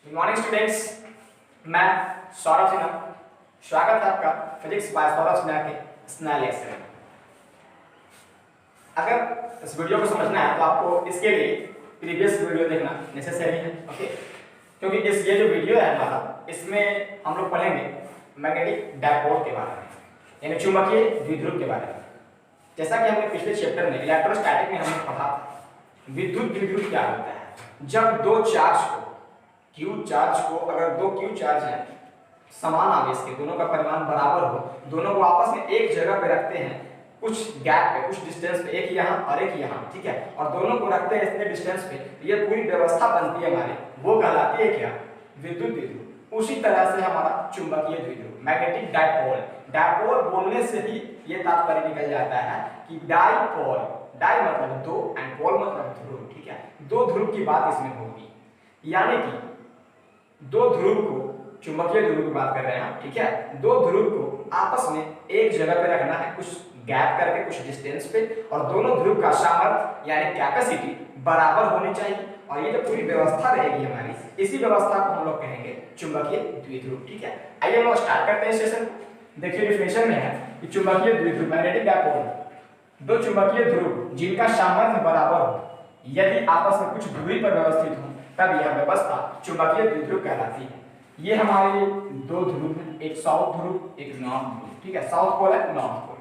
Good morning students, मैं सौरभ सिन्हा। स्वागत है आपका फिजिक्स बाय सौरभ सिन्हा के स्नेहा लेक्चर में। अगर इस वीडियो को समझना है तो आपको इसके लिए प्रीवियस वीडियो देखना नेसेसरी है, ओके। क्योंकि ये जो वीडियो है हमारा, इसमें हम लोग पढ़ेंगे मैग्नेटिक डायपोल के बारे में, यानी चुंबकीय द्विध्रुव के बारे में। जैसा कि हमने पिछले चैप्टर में इलेक्ट्रोस्टैटिक में हमने पढ़ा, विद्युत द्विध्रुव क्या होता है। जब दो चार्ज को अगर दो क्यू चार्ज है समान आवेश के, दोनों का परिमाण बराबर हो, दोनों को आपस में एक जगह पे रखते हैं, कुछ गैप पे, कुछ डिस्टेंस पे, एक यहाँ और एक यहाँ, ठीक है, और दोनों को रखते हैं इतने डिस्टेंस पे, ये पूरी व्यवस्था बनती है हमारी, वो कहलाती है क्या, विद्युत द्विध्रुव। उसी तरह से हमारा चुंबकीय द्विध्रुव, मैग्नेटिक डायपोल। डायपोल बोलने से ही ये तात्पर्य निकल जाता है कि डायपोल, डाई मतलब दो एंड पोल मतलब ध्रुव, ठीक है, दो ध्रुव की बात इसमें होगी। यानी कि दो ध्रुव को, चुंबकीय ध्रुव की बात कर रहे हैं, ठीक है, दो ध्रुव को आपस में एक जगह पे रखना है, कुछ गैप करके, कुछ डिस्टेंस पे, और दोनों ध्रुव का सामर्थ्य यानी कैपेसिटी बराबर होनी चाहिए, और ये जो पूरी व्यवस्था रहेगी हमारी, इसी व्यवस्था को हम लोग कहेंगे चुंबकीय द्विध्रुव, ठीक है। आइए हम लोग स्टार्ट करते हैं सेशन। देखिए डेफिनेशन में है कि चुंबकीय द्विध्रुव, मैग्नेटिक डायपोल, दो चुंबकीय ध्रुव जिनका सामर्थ्य बराबर हो, यदि आपस में कुछ दूरी पर व्यवस्थित हो, तब यह व्यवस्था चुंबकीय द्विध्रुव कहलाती है। ये हमारे दो ध्रुव हैं, एक साउथ ध्रुव, एक नॉर्थ ध्रुव, ठीक है, साउथ पोल है, नॉर्थ पोल,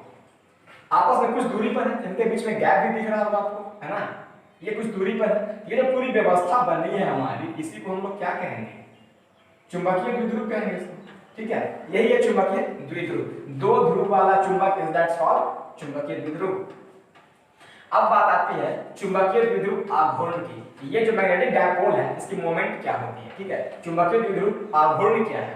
आपस में कुछ दूरी पर है, इनके बीच में गैप भी दिख रहा होगा आपको, है ना, ये कुछ दूरी पर है। ये जो पूरी व्यवस्था बनी है हमारी, इसी को हम लोग क्या कहेंगे, चुंबकीय द्विध्रुव कहेंगे इसको, ठीक है, यही है चुंबकीय द्विध्रुव। दो ध्रुव वाला चुंबक इज दैट्स कॉल्ड चुंबकीय द्विध्रुव। अब बात आती है चुंबकीय द्विध्रुव आघूर्ण की। ये जो मैग्नेटिक डायपोल है, इसकी मोमेंट क्या होती है, ठीक है, चुंबकीय द्विध्रुव आघूर्ण क्या है।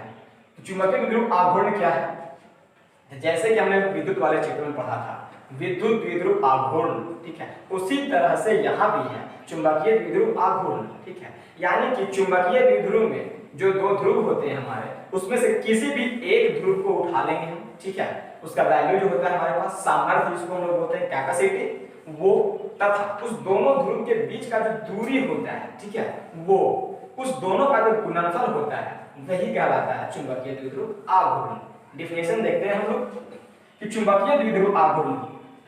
तो चुंबकीय द्विध्रुव आघूर्ण क्या है, जैसे कि हमने विद्युत वाले चित्र में पढ़ा था, विद्युत द्विध्रुव आघूर्ण, ठीक है, उसी तरह से यहाँ भी है चुंबकीय द्विध्रुव आघूर्ण, ठीक है। यानी कि चुंबकीय द्विध्रुव में जो दो ध्रुव होते हैं हमारे, उसमें से किसी भी एक ध्रुव को उठा लेंगे हम, ठीक है, उसका वैल्यू जो होता है हमारे पास, सामर्थ्य जिसको हम लोग बोलते हैं कैपेसिटी, वो, तथा उस दोनों ध्रुव के बीच का जो दूरी होता है, ठीक है, वो, उस दोनों का जो गुणनफल होता है, वही कहलाता है चुंबकीय द्विध्रुव आघूर्ण। डिफिनेशन देखते हैं हम लोग कि चुंबकीय द्विध्रुव आघूर्ण,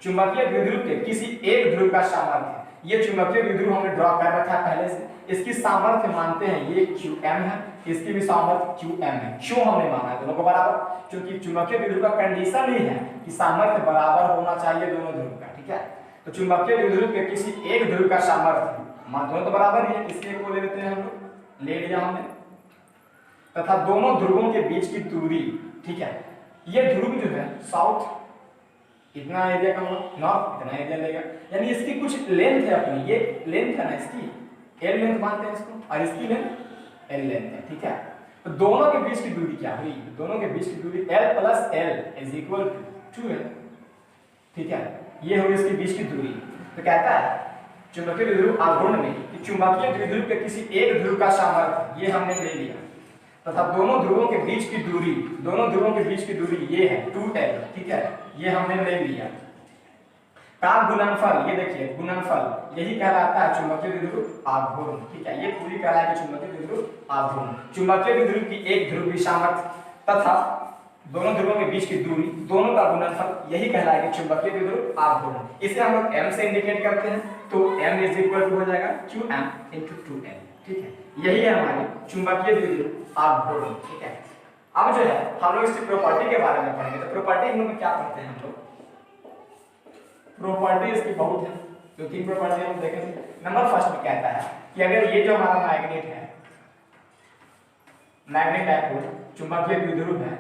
चुंबकीय द्विध्रुव के किसी एक ध्रुव का सामर्थ्य, ये चुंबकीय द्विध्रुव हमने ड्रॉ कर रखा है पहले से, इसकी सामर्थ्य मानते हैं ये Qm है, इसकी भी सामर्थ्य Qm है। क्यों हमने माना है दोनों को बराबर, क्योंकि चुंबकीय द्विध्रुव का कंडीशन ही है कि सामर्थ्य बराबर होना चाहिए दोनों ध्रुव का, ठीक है। तो चुंबकीय द्विध्रुव के किसी एक ध्रुव का सामर्थ्य, मान दोनों तो बराबर ही है, इसलिए को ले लेते हैं हम लोग, ले लिया हमने, तथा दोनों ध्रुवों के बीच की दूरी, ठीक है, ये ध्रुव जो है साउथ इतना एरिया का होगा, नॉर्थ इतना एरिया लेगा, यानी इसकी कुछ लेंथ है अपनी, ये लेंथ है ना इसकी, L लेंथ मानते हैं इसको, और इसकी लेंथ L लेंथ है, ठीक है। तो दोनों के बीच की दूरी क्या हुई, दोनों के बीच की दूरी L plus L is equal to 2L, ठीक है, ये होगी इसके बीच की दूरी। तो कहता है चुंबकीय द्विध्रुव आघूर्ण में कि चुंबकीय द्विध्रुव के किसी एक ध्रुव का सामर्थ्य, ये हमने ले लिया, तथा दोनों ध्रुवों के बीच की दूरी, दोनों ध्रुवों के बीच की दूरी ये है 2L, ठीक है, ये हमने ले लिया, का गुणनफल, ये देखिए गुणनफल, यही कहलाता है चुंबकीय द्विध्रुव आघूर्ण, ठीक है, ये पूरी कहलाएगी चुंबकीय द्विध्रुव आघूर्ण। चुंबकीय द्विध्रुव की एक ध्रुव की सामर्थ्य तथा दोनों ध्रुवों के बीच की दूरी, दोनों का गुणनफल, यही कहलाएगा चुंबकीय द्विध्रुव आघूर्ण। इसे हम लोग m से इंडिकेट करते हैं, तो m इज इक्वल टू हो जाएगा Qm into 2L, ठीक है, यही है हमारी चुंबकीय द्विध्रुव आघूर्ण, ठीक है। अब जो है हम लोग इसकी प्रॉपर्टी के बारे में पढ़ेंगे। तो प्रॉपर्टी हम लोग क्या पढ़ते हैं, हम लोग प्रॉपर्टी इसकी बहुत है, तो तीन प्रॉपर्टी हम देखेंगे। नंबर फर्स्ट में कहता है कि अगर ये जो हमारा मैग्नेट है, मैग्नेट डायपोल चुंबकीय द्विध्रुव है,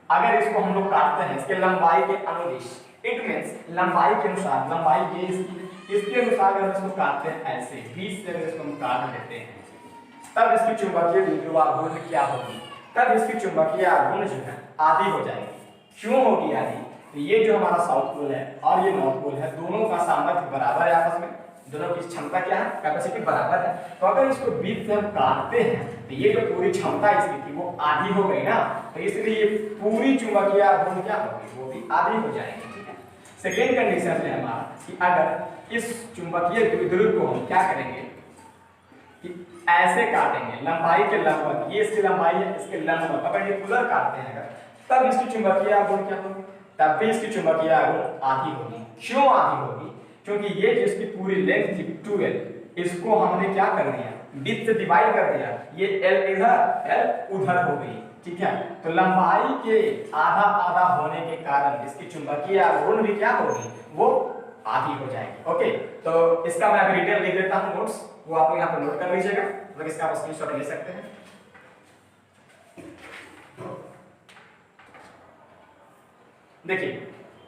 अगर इसको हम लोग काटते हैं इसके लंबाई के अनुदिश, इट मींस लंबाई के अनुसार, लंबाई ये इसके अनुसार अगर इसको काटते हैं ऐसे 20 से अगर इसको हम काट देते हैं, तब इसकी चुंबकीय द्विध्रुव आघूर्ण क्या होगी, तब इसकी चुंबकीय आघूर्ण जो है आधी हो जाएगी। क्यों होगी आधी, तो ये जो हमारा साउथ पोल है और ये नॉर्थ पोल है, दोनों का सामर्थ्य बराबर है आपस में, दोनों की क्षमता क्या है, कैपेसिटी बराबर है। तो अगर इसको बीच से हम काटते हैं तो ये जो पूरी क्षमता इसकी थी वो आधी हो गई ना, तो इसलिए पूरी चुंबकीय आघूर्ण क्या होगी, वो भी आधी हो जाएगी, ठीक है। सेकेंड कंडीशन है हमारा कि अगर इस चुंबकीय द्विध्रुव को हम क्या करेंगे कि ऐसे काटेंगे लंबाई के लंबवत, ये इसकी लंबाई है, इसके लंबवत परपेंडिकुलर काटते हैं अगर, तब इसकी चुंबकीय आघूर्ण क्या होगी, तब भी इसकी चुंबकीय आघूर्ण आधी होगी। क्यों आधी होगी? क्योंकि ये जो इसकी पूरी लेंथ थी 12, इसको हमने क्या कर दिया, बीच से डिवाइड कर दिया, ये L इधर L उधर हो गई, ठीक है। तो लंबाई के आधा आधा होने के कारण इसकी चुंबकीय आघूर्ण भी क्या होगी, वो आधी हो जाएगी। ओके, तो इसका मैं अभी डिटेल लिख देता हूं नोट्स, वो आप लोग यहाँ पर नोट कर लीजिएगा, तो इसका आप स्क्रीनशॉट ले सकते हैं। देखिए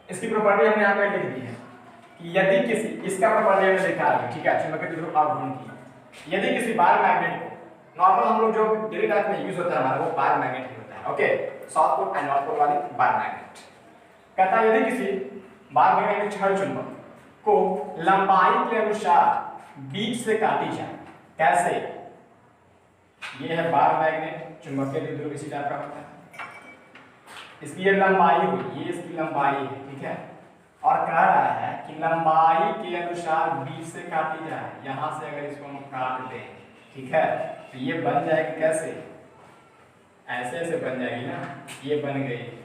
इसकी प्रॉपर्टी हमने यहाँ पे लिख दी है कि यदि किसी, इसका प्रॉपर्टी हमने लिखा है, ठीक है, चुंबकीय द्विध्रुव आघूर्ण की, यदि किसी बार मैग्नेट को, नॉर्मल हम लोग जो डेली लाइफ में यूज होता है हमारा, वो बार मैग्नेट ही होता है। Okay, south pole and north pole वाली बार मैग्नेट। कहता है यदि किसी बार मैग्नेट के छड़ चुंबक को लंबाई के अनुसार बीच से काटी जाए, कैसे? ये है बार मैग्नेट, चुंबकीय द्विध्रुव इसी टाइप का होता है, इसकी ये लंबाई हुई, ये इसकी लंबाई है, ठीक है, और कह रहा है कि लंबाई के अनुसार बीच से काटी जाए। यहां से अगर इसको हम काट दें, ठीक है, तो ये बन जाएगी कैसे, ऐसे ऐसे बन जाएगी ना, ये बन गई,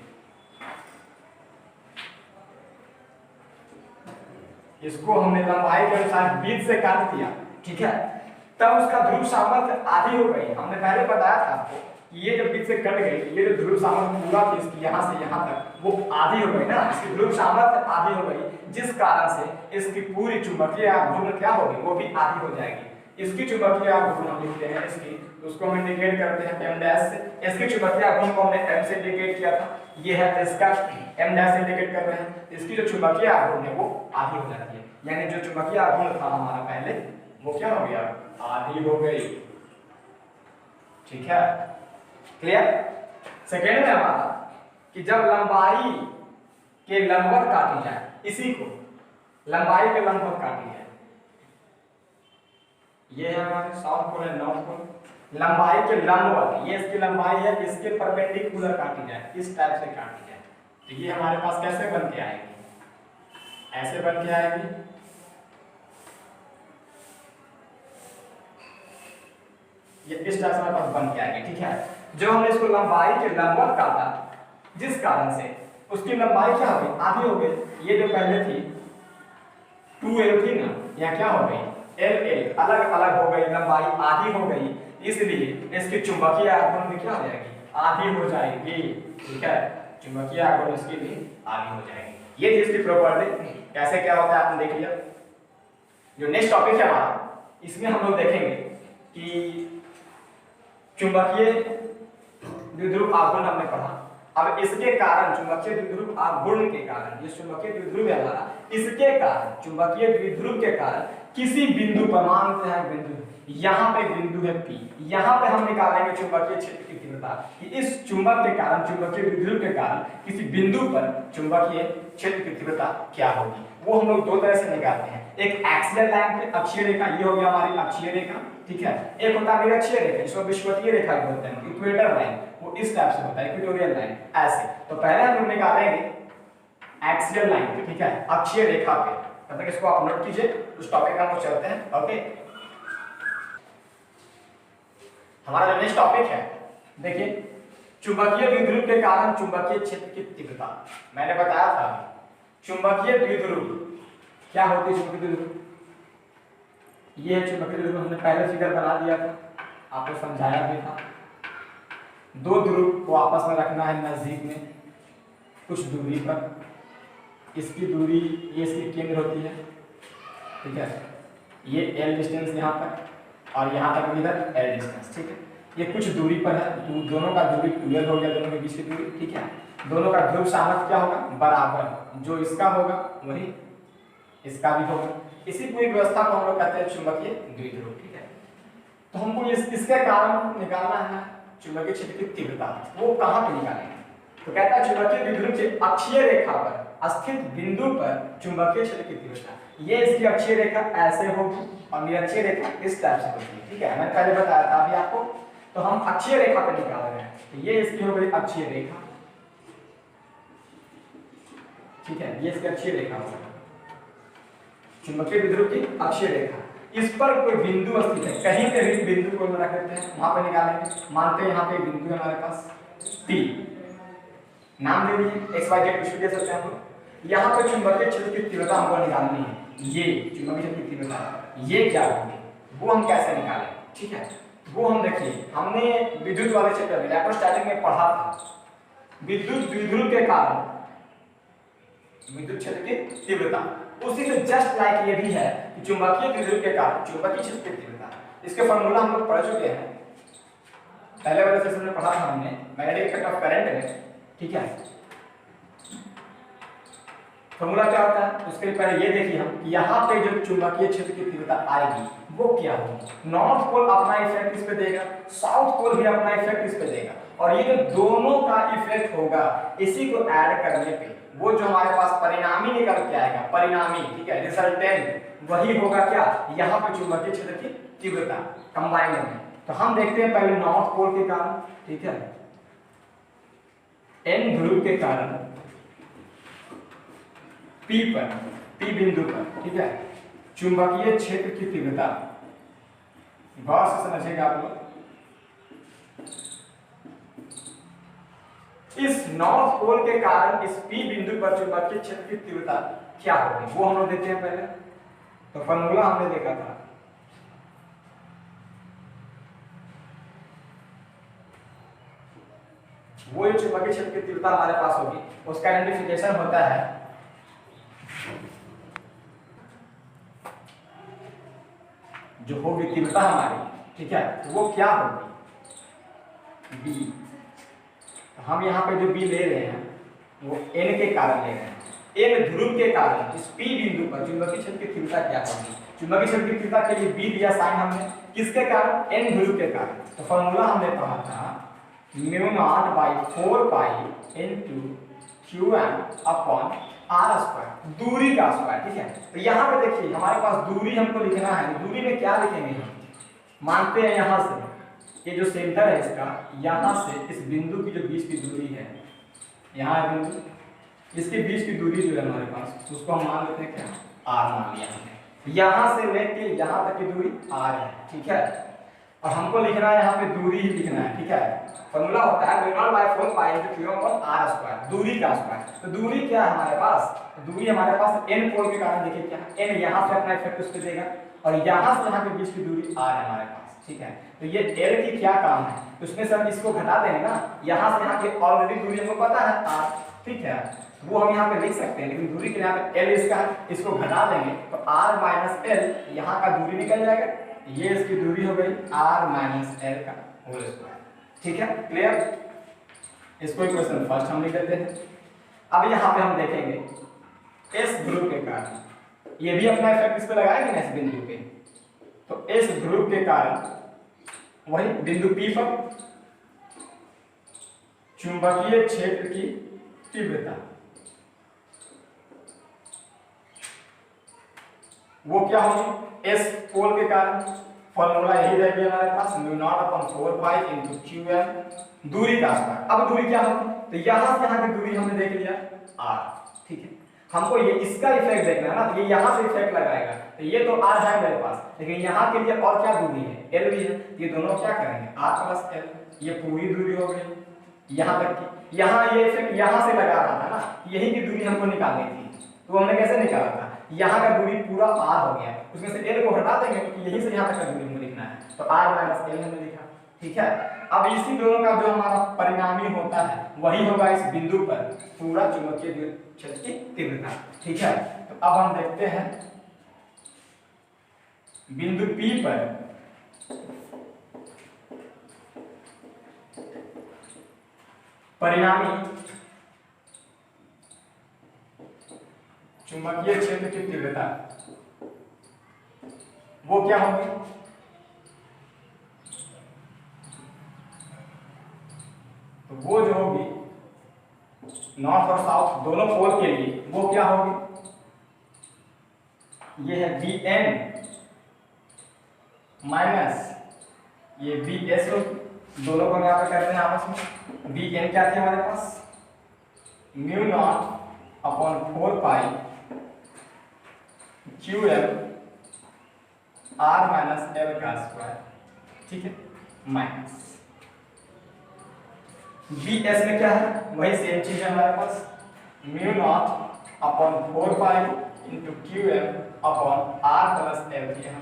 इसको हमने लंबाई के अनुसार बीच से काट दिया, ठीक है, तब उसका ध्रुव सामर्थ्य आधी हो गई। हमने पहले बताया था आपको, ये जब बीच से कट गई, ये जो ध्रुव सामर्थ्य पूरा थी इसकी यहाँ से यहाँ तक, वो आधी हो गई ना, इसकी ध्रुव सामर्थ्य आधी हो गई, जिस कारण से इसकी पूरी चुंबकीय आघूर्ण क्या होगी, वो भी आधी हो जाएगी। इसकी चुंबकीय आघूर्ण हम लिखते हैं इसकी, तो उसको हम इंडिकेट करते हैं m डैश से। इसकी चुंबकीय आघूर्ण को हमने m से इंडिकेट किया था, ये है इसका m डैश से इंडिकेट कर रहे हैं। इसकी जो चुंबकीय आघूर्ण है वो आधी हो जाती है, यानी जो चुंबकीय आघूर्ण था हमारा पहले, वो क्या हो गया, आधी हो गई, ठीक है, क्लियर। सेकेंड में हमारा कि जब लंबाई के लंबवत काटी जाए, इसी को लंबाई के लंबवत काटी जाए, ये है हमारे south pole and north pole, लंबाई के लंबवत, ये इसकी लंबाई है, इसके परपेंडिकुलर काटी जाए, इस टाइप से काटी जाए, तो ये हमारे पास कैसे बन के आएगी, ऐसे बन के आएगी, ये इस टाइप से हमारे पास बन के आएगी, ठीक है। जो हमने इसको लंबाई के लंबवत काटा, जिस कारण से उसकी लंबाई क्या हो गई, आधी हो गई। ये जो पहले थी 2L थी ना, यह क्या हो गई, LL, अलग अलग हो गई, लंबाई आधी हो गई, इसलिए इसकी चुंबकीय आघूर्ण भी क्या हो जाएगी, आधी हो जाएगी, ठीक है, चुंबकीय आघूर्ण इसकी भी आधी हो जाएगी। ये थी इसकी प्रॉपर्टी, कैसे क्या होता है आपने देख लिया। जो नेक्स्ट टॉपिक है हमारा, इसमें हम लोग देखेंगे कि चुंबकीय द्विध्रुव आघूर्ण हमने पढ़ा, अब इसके कारण चुंबकीय द्विध्रुव आघूर्ण के कारण, ये चुंबकीय द्विध्रुव है हमारा, इसके कारण चुंबकीय द्विध्रुव के कारण किसी बिंदु पर, मानते हैं बिंदु, यहाँ पे बिंदु है P, यहाँ पे हम निकालेंगे चुंबकीय क्षेत्र की तीव्रता कि इस चुंबक के कारण, चुंबकीय द्विध्रुव के कारण किसी बिंदु पर चुंबकीय क्षेत्र की तीव्रता क्या होगी, वो हम लोग दो तरह से निकालते हैं। एक एक्सियल लाइन पे अक्षीय रेखा, ये हो गया हमारी अक्षीय रेखा, ठीक है, एक होता है निरक्षीय रेखा, इसको विषुवतीय रेखा भी बोलते हैं, इक्वेटर लाइन, वो इस टाइप से होता है, इक्वेटोरियल लाइन, ऐसे। तो पहले हम लोग निकालेंगे एक्सियल लाइन पे, ठीक है, अक्षीय रेखा पे, तब तक इसको आप नोट कीजिए, उस टॉपिक में हम लोग चलते हैं। ओके, हमारा जो नेक्स्ट टॉपिक है, देखिए, चुंबकीय द्विध्रुव के कारण चुंबकीय क्षेत्र की तीव्रता। मैंने बताया था चुंबकीय द्विध्रुव क्या होती है, चुंबकीय द्विध्रुव, ये है चुंबकीय द्विध्रुव, हमने पहले फिगर बना दिया था, आपको समझाया भी था। दो ध्रुव को आपस में रखना है नजदीक में, कुछ दूरी पर, इसकी दूरी, ये इसकी केंद्र होती है, ठीक है, ये L डिस्टेंस यहाँ पर और यहाँ तक इधर L डिस्टेंस, ठीक है, ये कुछ दूरी पर है, दोनों का दूरी 2L हो गया, दोनों के बीच की दूरी, ठीक है, दोनों का ध्रुव सामर्थ्य क्या होगा, बराबर, जो इसका होगा वही इसका भी होगा। इसी पूरी व्यवस्था को हम लोग कहते हैं चुंबकीय द्विध्रुव, ठीक है। तो हमको इसके कारण निकालना है चुंबकीय क्षेत्र की तीव्रता, वो कहाँ पे निकालेंगे, तो कहता है चुंबकीय द्विध्रुव के अक्षीय रेखा पर स्थित बिंदु पर चुंबकीय क्षेत्र की तीव्रता, ये इसकी अक्षीय रेखा ऐसे होगी और निरक्षीय रेखा इस टाइप से होगी, ठीक है, मैंने पहले बताया था अभी आपको। तो हम अक्षीय रेखा पर निकाल रहे हैं, तो ये इसकी हो गई अक्षीय रेखा, ठीक है, ये इसकी अक्षीय रेखा होगी, चुंबकीय द्विध्रुव की अक्षीय रेखा। इस पर कोई बिंदु स्थित है, कहीं पे भी बिंदु को रख देते हैं, वहां पे निकालेंगे। मानते हैं यहाँ पे बिंदु है हमारे पास P, नाम दे दीजिए x y z कुछ भी दे सकते हैं हम लोग। यहाँ पे चुंबकीय क्षेत्र की तीव्रता हमको निकालनी है, ये चुंबकीय क्षेत्र की तीव्रता ये क्या होगी वो हम कैसे निकालें, ठीक है। वो हम देखिए हमने विद्युत वाले क्षेत्र में इलेक्ट्रोस्टैटिक में पढ़ा था, विद्युत द्विध्रुव के कारण विद्युत क्षेत्र की तीव्रता, उसी से जस्ट लाइक ये भी है कि चुंबकीय द्विध्रुव के कारण चुंबकीय क्षेत्र की तीव्रता। इसके फार्मूला हम लोग पढ़ चुके हैं, पहले वाले सेशन में पढ़ा था हमने मैग्नेटिक इफेक्ट ऑफ करंट में, ठीक है। फार्मूला क्या होता है उसके लिए पहले ये देखिए हम कि यहाँ पे जो चुंबकीय क्षेत्र की तीव्रता आएगी वो क्या होगी। नॉर्थ पोल अपना इफेक्ट इस पे देगा, साउथ पोल भी अपना इफेक्ट इस पे देगा, और ये जो दोनों का इफेक्ट होगा इसी को ऐड करने पे वो जो हमारे पास परिणामी निकल के आएगा, परिणामी, ठीक है, रिजल्टेंट वही होगा क्या, यहाँ पे चुंबकीय क्षेत्र की तीव्रता कंबाइन में। तो हम देखते हैं पहले नॉर्थ पोल के कारण, ठीक है, एन ध्रुव के कारण P पर, P बिंदु पर, ठीक है, चुंबकीय क्षेत्र की तीव्रता, गौर से समझिएगा आप लोग। इस नॉर्थ पोल के कारण इस P बिंदु पर चुंबकीय क्षेत्र की तीव्रता क्या होगी वो हम लोग देखते हैं पहले। तो फॉर्मूला हमने देखा था, वो चुंबकीय क्षेत्र की तीव्रता हमारे पास होगी, उसका आइडेंटिफिकेशन होता है जो होगी तीव्रता हमारी, ठीक है, तो वो क्या होगी B। तो हम यहाँ पे जो B ले रहे हैं वो N के कारण ले रहे हैं, N ध्रुव के कारण इस P बिंदु पर चुंबकीय क्षेत्र की तीव्रता क्या होगी। चुंबकीय क्षेत्र की तीव्रता के लिए B दिया साइन हमने, किसके कारण, N ध्रुव के कारण। तो फॉर्मूला हमने पढ़ा था μ0/4 pi into Qm upon R square, दूरी का स्क्वायर, ठीक है। तो यहाँ पे देखिए हमारे पास दूरी हमको लिखना है, दूरी में क्या लिखेंगे हम, मानते हैं यहाँ से ये जो सेंटर है इसका, यहाँ से इस बिंदु की जो बीच की दूरी है, यहाँ बिंदु, इसके बीच की दूरी जो है हमारे पास उसको हम मान लेते हैं क्या, R मान लिया हमने। यहाँ से लेके यहाँ तक की दूरी R है, ठीक है, और हमको लिखना है यहाँ पे दूरी ही लिखना है, ठीक है। फॉर्मूला होता है μ0/4 pi into Qm upon R square, दूरी का स्क्वायर। तो दूरी क्या है हमारे पास, दूरी हमारे पास N पोल के कारण देखिए क्या है, N यहाँ से अपना इफेक्ट उस पे देगा, और यहाँ से यहाँ के बीच की दूरी R है हमारे पास, ठीक है। तो ये L की क्या काम है, उसमें से हम इसको घटा देंगे ना, यहाँ से यहाँ की ऑलरेडी दूरी हमको पता है R, ठीक है, वो हम यहाँ पे लिख सकते हैं, लेकिन दूरी के यहाँ पे L इसका, इसको घटा देंगे तो R माइनस L यहाँ का दूरी निकल जाएगा, ये इसकी दूरी हो गई R माइनस L का होल स्क्वायर, ठीक है, क्लियर। इसको इक्वेशन फर्स्ट हम लिख देते हैं। अब यहाँ पे हम देखेंगे S ध्रुव के कारण, ये भी अपना इफेक्ट इस पे लगाएंगे ना इस बिंदु पे, तो S ध्रुव के कारण वही बिंदु P पर चुंबकीय क्षेत्र की तीव्रता वो क्या होगी, S पोल के कारण, फॉर्मूला यही रह गया हमारे पास μ0/4 पाई इनटू Qm, दूरी का स्क्वायर। अब दूरी क्या होगी, तो यहाँ से यहाँ की दूरी हमने देख लिया R, ठीक है, हमको ये इसका इफेक्ट देखना है ना, तो ये यहाँ से इफेक्ट लगाएगा, तो ये तो R है मेरे पास, लेकिन यहाँ के लिए और क्या दूरी है, L भी है, ये दोनों क्या करेंगे R प्लस L, ये पूरी दूरी हो गई यहाँ तक की। यहाँ ये इफेक्ट यहाँ से लगा रहा था ना, यही की दूरी हमको निकालनी थी, तो हमने कैसे निकाला था, यहाँ का दूरी पूरा R हो गया, उसमें से L को हटा देंगे तो यहीं से यहाँ तक का दूरी हमें लिखना है, तो R माइनस L हमने लिखा, ठीक है। अब इसी दोनों का जो हमारा परिणामी होता है वही होगा इस बिंदु पर पूरा चुंबकीय क्षेत्र की तीव्रता, ठीक है। तो अब हम देखते हैं बिंदु P पर परिणामी चुंबकीय क्षेत्र की तीव्रता वो क्या होगी, तो वो जो होगी नॉर्थ और साउथ दोनों पोल के लिए वो क्या होगी, ये है Bn माइनस ये Bs दोनों को यहाँ पे करते हैं आपस में। Bn क्या थी हमारे पास, μ0/4 पाई Qm आर माइनस एल का स्क्वायर, ठीक है, माइनस बी एस में क्या है, वही सेम चीज है हमारे पास, mu naught upon 4 pi into Q M upon R plus L की यहाँ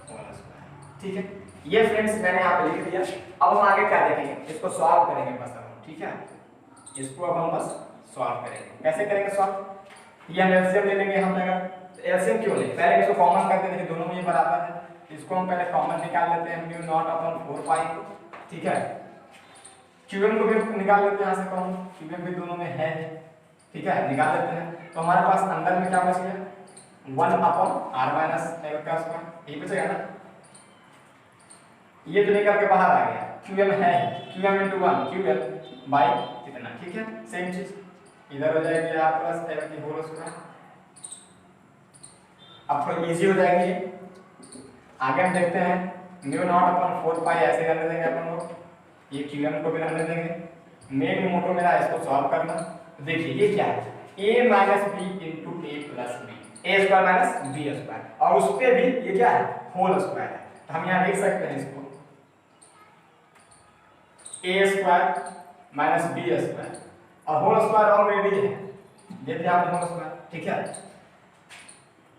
होल स्क्वायर, ठीक है। ये फ्रेंड्स मैंने यहाँ पे लिख दिया। अब हम आगे क्या देखेंगे, इसको सॉल्व करेंगे बस हम, ठीक है, इसको अब हम बस सॉल्व करेंगे। कैसे करेंगे सॉल्व, ये हम एलसीएम ले लेंगे हम जगह। एलसीएम क्यों ले, पहले इसको कॉमन करके देखिए दोनों में ये बराबर है, इसको हम पहले कॉमन निकाल लेते हैं, म्यू नॉट अपॉन 4 पाई को, ठीक है। क्यूएम को भी निकाल लेते हैं यहाँ से कॉमन, क्यूएम भी दोनों में है, ठीक है, निकाल लेते हैं। तो हमारे पास अंदर में क्या बच गया, 1 अपॉन आर माइनस एल का स्क्वायर, ये बचेगा ना, ये तो निकल के बाहर आ गया, क्यूएम है, क्यूएम इंटू 1 क्यूएम बाई कितना, ठीक है, सेम चीज इधर हो जाएगी आर प्लस एल की होल स्क्वायर। अब थोड़ा इजी हो जाएगी ये, आगे हम देखते हैं, म्यू नॉट अपॉन 4 पाई ऐसे करने देंगे अपन लोग, ये क्यूएम को भी रहने देंगे। मेन मोटो मेरा इसको सॉल्व करना। देखिए ये क्या है, a minus b into a plus b, a square minus b square, और उस पे भी ये क्या है, होल स्क्वायर है। तो हम यहाँ लिख सकते हैं इसको ए स्क्वायर माइनस बी स्क्वायर, और होल स्क्वायर ऑलरेडी है, देखिए आपने होल स्क्वायर, ठीक है।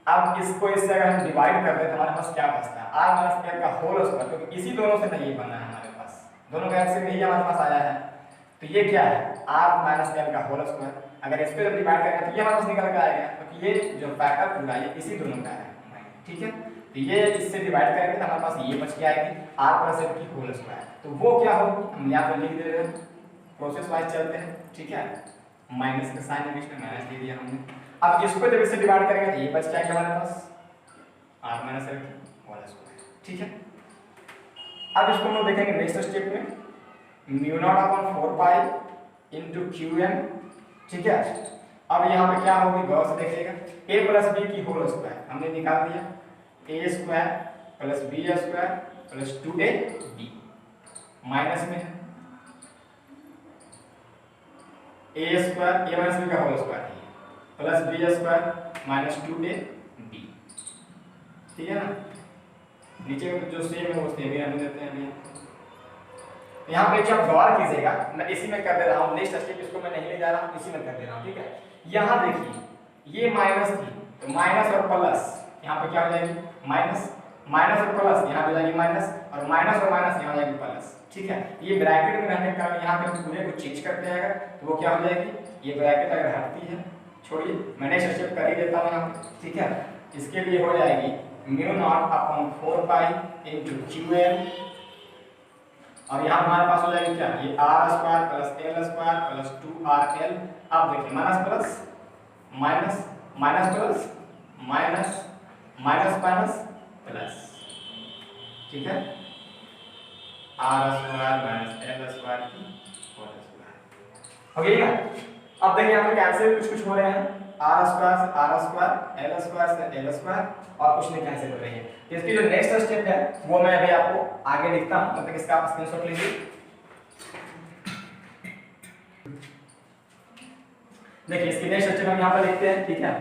अब इसको इससे अगर हम डिवाइड कर दें तो हमारे पास क्या बचता है, आर माइनस एल का होल स्क्वायर, क्योंकि इसी दोनों से नहीं बना है हमारे पास, दोनों का एलसीएम यही हमारे पास आया है। तो ये क्या है, आर माइनस एल का होल स्क्वायर, अगर इस पे जब डिवाइड करेंगे तो ये हमारे पास निकल के आएगा, क्योंकि ये जो फैक्टर पूरा ये इसी दोनों का है, ठीक है। तो ये इससे डिवाइड करेंगे तो हमारे पास ये बच के आएगी आर प्लस एल की होल स्क्वायर। तो वो क्या होगी, हम यहाँ पर लिख दे रहे हैं, प्रोसेस वाइज चलते हैं, ठीक है, माइनस का साइन है बीच में, माइनस दे दिया हमने। अब इसको जब इससे डिवाइड करेंगे तो ये बच जाएगा हमारे पास आर माइनस एल की होल स्क्वायर, ठीक है। अब इसको हम लोग देखेंगे नेक्स्ट स्टेप में, mu naught upon 4 pi into Q m, ठीक है। अब यहाँ पे क्या होगी, गौर से देखिएगा, a प्लस बी की होल स्क्वायर हमने निकाल दिया, A square plus B square plus 2ab minus में है A square, A minus B का होल स्क्वायर है plus B square minus 2ab, ठीक है ना। नीचे जो सेम है वो सेम ही रहने देते हैं अभी। यहाँ पे जब गौर कीजिएगा, मैं इसी में कर दे रहा हूँ, नेक्स्ट स्टेप इसको मैं नहीं ले जा रहा हूँ, इसी में कर दे रहा हूँ, ठीक है। यहाँ देखिए ये माइनस थी, तो माइनस और प्लस यहाँ पे क्या हो जाएगी, माइनस, माइनस और प्लस यहाँ पे जाएगी माइनस, और माइनस और माइनस यहाँ जाएगी प्लस, ठीक है। ये ब्रैकेट में रहने के कारण यहाँ पे पूरे को चेंज करते हैं अगर, तो वो क्या हो जाएगी, ये ब्रैकेट अगर हटती है, छोड़िए मैं नेक्स्ट स्टेप कर ही देता हूँ यहाँ पे, ठीक है। इसके लिए हो जाएगी mu naught upon 4 pi into Q m, और यहाँ हमारे पास हो जाएगी क्या, ये r square plus l square plus 2rl। अब देखिए minus plus minus, minus plus minus, minus minus plus, ठीक है, r square minus l square की होल स्क्वायर हो गई ना। अब देखिए यहाँ पे कैंसिल कुछ कुछ हो रहे हैं, आर स्क्वायर से आर स्क्वायर, एल स्क्वायर से एल स्क्वायर, और कुछ नहीं कैंसिल हो रही है। इसकी जो नेक्स्ट स्टेप है वो मैं अभी आपको आगे लिखता हूं, तब तक इसका आप स्क्रीनशॉट लीजिए। देखिए इसकी नेक्स्ट स्टेप हम यहाँ पर लिखते हैं, ठीक है,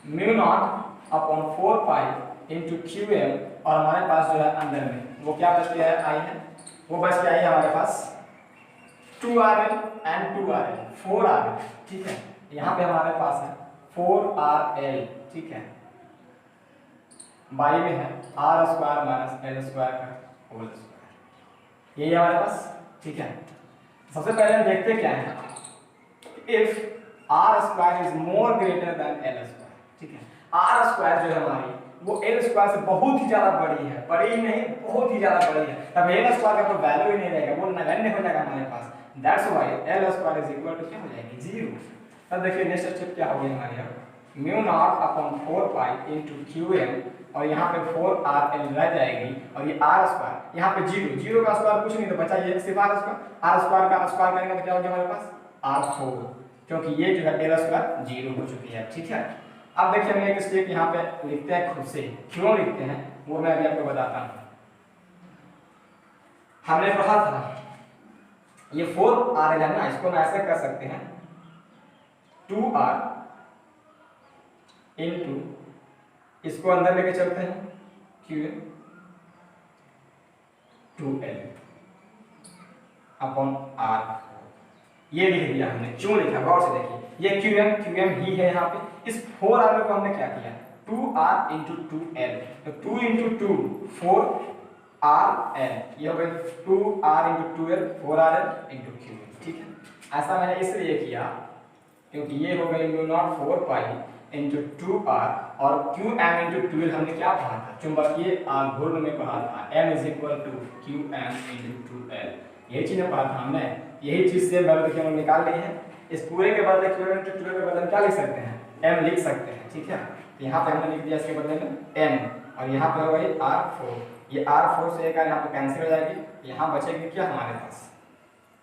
mu naught upon 4 pi into Q m, और हमारे पास जो है अंदर में वो क्या बच गया है, आई है, वो बच गया है हमारे पास 2rl एंड 2rl, 4rl, ठीक है। यहाँ पे हमारे पास है 4rl, ठीक है, बाई में है r square minus l square का होल स्क्वायर, यही हमारे पास, ठीक है। सबसे पहले हम देखते क्या है, if r square is more greater than l square, ठीक है। आर स्क्वायर जो है हमारी वो एल स्क्वायर से बहुत ही ज्यादा बड़ी है, बड़ी ही नहीं बहुत ही ज्यादा बड़ी है, तब एल स्क्वायर का कोई वैल्यू ही नहीं रहेगा, वो नगण्य हो जाएगा हमारे पास, that's why L square is equal to क्या हो जाएगी, 0। तब देखिए नेक्स्ट स्टेप क्या होगी हमारी, mu naught upon 4 pi into Q m, और यहाँ पे 4rl रह जाएगी, और ये आर स्क्वायर यहाँ पे 0, 0 का स्क्वायर कुछ नहीं तो बचा ये सिर्फ आर स्क्वायर का स्क्वायर करेंगे तो क्या हो गया हमारे पास r4, क्योंकि ये जो है एल स्क्वायर 0 हो चुकी है, ठीक है। अब देखिए हम एक स्टेप यहाँ पे लिखते हैं खुद से, क्यों लिखते हैं वो मैं अभी आपको बताता हूँ। हमने पढ़ा था ये 4rl है ना, इसको मैं ऐसे कर सकते हैं 2r इंटू, इसको अंदर लेके चलते हैं क्यू 2L अपॉन R। ये लिख दिया हमने, क्यों लिखा गौर से देखिए, ये QM ही है यहाँ पे। इस 4R को हमने क्या किया, 2R इंटू 2L, तो 2 इंटू 2 4RL, ये हो गई 2R into 2L 4RL into Q। ठीक है, ऐसा मैंने इसलिए किया क्योंकि ये हो गई mu naught 4 pi into 2R और QM इंटू 2L हमने क्या पढ़ा था, चुंबकीय घूर्ण में पढ़ा था M is equal to QM into 2L, यही चीज़ पढ़ा था हमने। यही चीज़ से वैल्यू देखिए हमने निकाल ली है। इस पूरे के बदले QM इंटू 2L के बदले क्या लिख सकते हैं, M लिख सकते हैं। ठीक है, तो यहाँ पे हमने लिख दिया इसके बदले में M और यहाँ पे हो गई R4, ये R4 से एक यहाँ पे कैंसिल हो जाएगी, यहाँ बचेगी क्या हमारे पास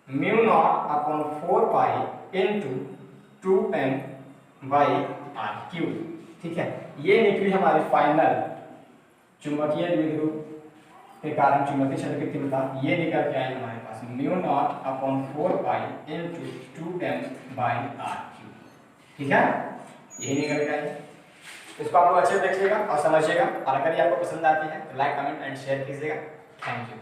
mu naught upon 4 pi into 2M by RQ। ठीक है, ये निकली हमारी फाइनल चुंबकीय द्विध्रुव के कारण चुंबकीय क्षेत्र की तीव्रता, ये निकल के आई हमारे पास mu naught upon 4 pi into 2M by RQ। ठीक है, यही निकल के आई। इसको आप लोग अच्छे से देखिएगा और समझिएगा, और अगर ये आपको पसंद आती है तो लाइक कमेंट एंड शेयर कीजिएगा। Thank you.